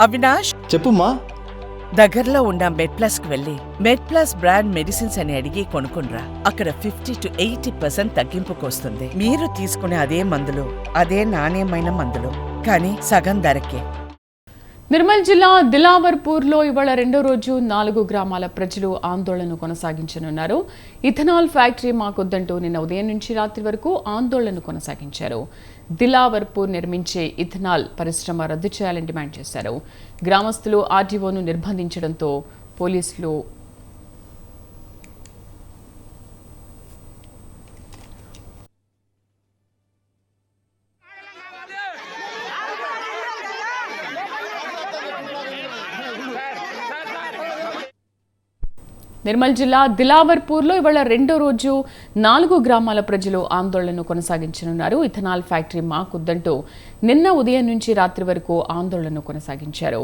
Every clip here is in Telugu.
అవినాష్, చెప్పుమా. దగ్గరలో ఉన్న మెడ్ప్లస్ కు వెళ్ళి మెడ్ప్లస్ బ్రాండ్ మెడిసిన్స్ అని అడిగి కొనుక్కునరా. అక్కడ 50 to 80% తగ్గింపుకు వస్తుంది. మీరు తీసుకునే అదే మందులు, అదే నాణ్యమైన మందులు, కానీ సగం ధరకే. నిర్మల్ జిల్లా దిలావర్పూర్లో ఇవాళ రెండో రోజు 4 గ్రామాల ప్రజలు ఆందోళన కొనసాగించనున్నారు. ఇథనాల్ ఫ్యాక్టరీ మాకొద్దంటూ నిన్న ఉదయం నుంచి రాత్రి వరకు ఆందోళన కొనసాగించారు. దిలావర్పూర్ నిర్మించే ఇథనాల్ పరిశ్రమ రద్దు చేయాలని డిమాండ్ చేశారు. గ్రామస్తులు ఆర్టీఓను నిర్బంధించడంతో పోలీసులు నిర్మల్ జిల్లా దిలావర్పూర్లో ఇవాళ రెండో రోజు 4 గ్రామాల ప్రజలు ఆందోళన కొనసాగించనున్నారు. ఇథనాల్ ఫ్యాక్టరీ మాకొద్దంటూ నిన్న ఉదయం నుంచి రాత్రి వరకు ఆందోళన కొనసాగించారు.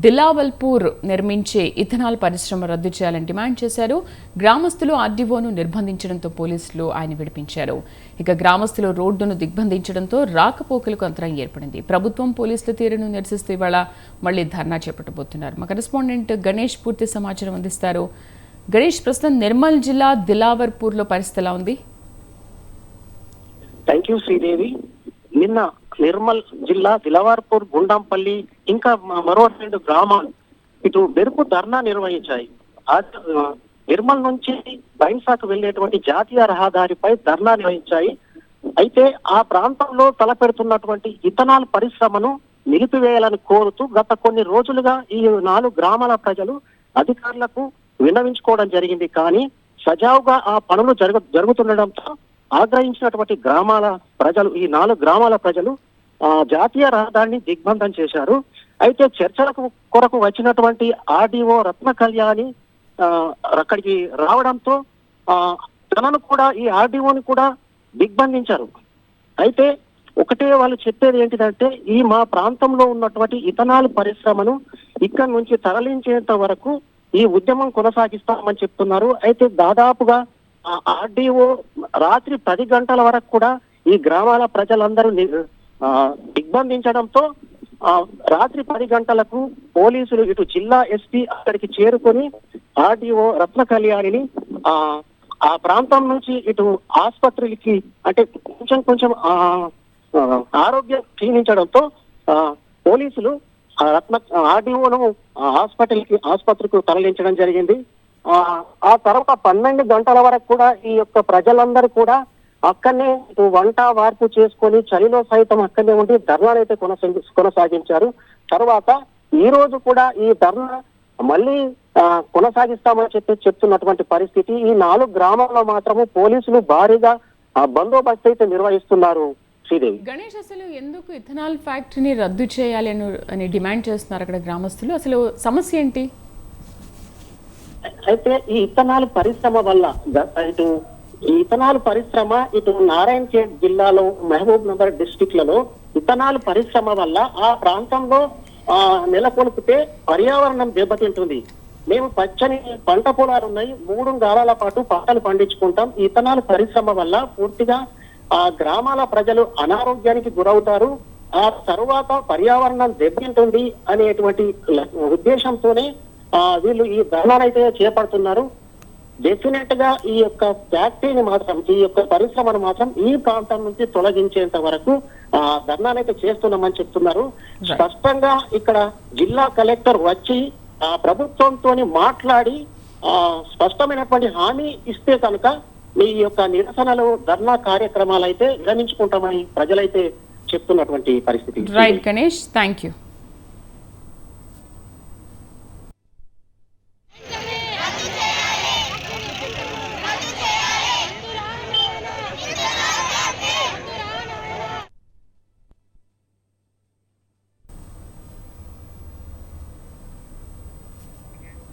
దిలావర్పూర్ నిర్మించే ఇథనాల్ పరిశ్రమ రద్దు చేయాలని డిమాండ్ చేశారు. గ్రామస్తులు ఆర్డీఓను నిర్బంధించడంతో పోలీసులు ఆయన విడిపించారు. ఇక గ్రామస్తులు రోడ్డును దిగ్బంధించడంతో రాకపోకలకు అంతరం ఏర్పడింది. ప్రభుత్వం పోలీసుల తీరును నిరసిస్తూ ఇవాళ మళ్లీ ధర్నా చేపట్టబోతున్నారు. మా కరెస్పాండెంట్ గణేష్ పూర్తి సమాచారం అందిస్తారు. గణేష్, ప్రస్తుతం నిర్మల్ జిల్లా దిలావర్పూర్లో పరిస్థితి ఎలా ఉంది? Thank you Sridevi. నిన్న నిర్మల్ జిల్లా దిలావర్పూర్, గుండంపల్లి ఇంకా మరో 2 గ్రామాలు ఇటు మెరుపు ధర్నా నిర్వహించాయి. నిర్మల్ నుంచి బైన్సాకు వెళ్లేటువంటి జాతీయ రహదారిపై ధర్నా నిర్వహించాయి. అయితే ఆ ప్రాంతంలో తలపెడుతున్నటువంటి ఇథనాల్ పరిశ్రమను నిలిపివేయాలని కోరుతూ గత కొన్ని రోజులుగా ఈ 4 గ్రామాల ప్రజలు అధికారులకు విన్నవించుకోవడం జరిగింది. కానీ సజావుగా ఆ పనులు జరుగుతుండడంతో ఆగ్రహించినటువంటి గ్రామాల ప్రజలు, ఈ 4 గ్రామాల ప్రజలు జాతీయ రహదారిని దిగ్బంధం చేశారు. అయితే చర్చలకు కొరకు వచ్చినటువంటి ఆర్డీఓ రత్న కళ్యాణి అక్కడికి రావడంతో తనను కూడా, ఈ ఆర్డీఓని కూడా దిగ్బంధించారు. అయితే ఒకటే వాళ్ళు చెప్పేది ఏంటిదంటే, ఈ మా ప్రాంతంలో ఉన్నటువంటి ఇథనాల్ పరిశ్రమను ఇక్కడి నుంచి తరలించేంత వరకు ఈ ఉద్యమం కొనసాగిస్తామని చెప్తున్నారు. అయితే దాదాపుగా ఆర్డీఓ రాత్రి 10 గంటల వరకు కూడా ఈ గ్రామాల ప్రజలందరూ దిగ్బంధించడంతో రాత్రి 10 గంటలకు పోలీసులు, ఇటు జిల్లా ఎస్పీ అక్కడికి చేరుకొని ఆర్డీఓ రత్న కళ్యాణిని ఆ ప్రాంతం నుంచి ఇటు ఆసుపత్రికి, అంటే కొంచెం ఆరోగ్యం క్షీణించడంతో పోలీసులు ఆర్డీఓను ఆసుపత్రికి తరలించడం జరిగింది. ఆ తర్వాత 12 గంటల వరకు కూడా ఈ యొక్క ప్రజలందరూ కూడా అక్కడనే వంట వార్పు చేసుకొని చలిలో సైతం అక్కడనే ఉండి ధర్నానైతే కొనసాగించారు. తర్వాత ఈ రోజు కూడా ఈ ధర్నా మళ్ళీ కొనసాగిస్తామని చెప్తున్నటువంటి పరిస్థితి. ఈ 4 గ్రామాల్లో మాత్రము పోలీసులు భారీగా బందోబస్తు అయితే నిర్వహిస్తున్నారు. శ్రీదేవి, గణేష్, అసలు ఎందుకు ఇథనాల్ ఫ్యాక్టరీని రద్దు చేయాలి అని డిమాండ్ చేస్తున్నారు అక్కడ గ్రామస్తులు? అసలు సమస్య ఏంటి? అయితే ఈ ఇథనాల్ పరిశ్రమ వల్ల ఇటు నారాయణఖేడ్ జిల్లాలో, మహబూబ్ నగర్ డిస్ట్రిక్ట్ లలో ఇథనాల్ పరిశ్రమ వల్ల ఆ ప్రాంతంలో నెలకొల్పితే పర్యావరణం దెబ్బతింటుంది. మేము పచ్చని పంట పొలాలు ఉన్నాయి, 3 కాలాల పాటు పంటలు పండించుకుంటాం. ఇథనాల్ పరిశ్రమ వల్ల పూర్తిగా ఆ గ్రామాల ప్రజలు అనారోగ్యానికి గురవుతారు, ఆ తరువాత పర్యావరణం దెబ్బతింటుంది అనేటువంటి ఉద్దేశంతోనే వీళ్ళు ఈ ధర్నానైతే చేపడుతున్నారు. డెఫినెట్ గా ఈ యొక్క ఫ్యాక్టరీని మాత్రం, ఈ యొక్క పరిశ్రమను మాత్రం ఈ ప్రాంతం నుంచి తొలగించేంత వరకు ధర్నానైతే చేస్తున్నామని చెప్తున్నారు. స్పష్టంగా ఇక్కడ జిల్లా కలెక్టర్ వచ్చి ప్రభుత్వంతో మాట్లాడి స్పష్టమైనటువంటి హామీ ఇస్తే కనుక ఈ యొక్క నిరసనలు, ధర్నా కార్యక్రమాలు అయితే విరమించుకుంటామని ప్రజలైతే చెప్తున్నటువంటి పరిస్థితి. Right Ganesh, thank you.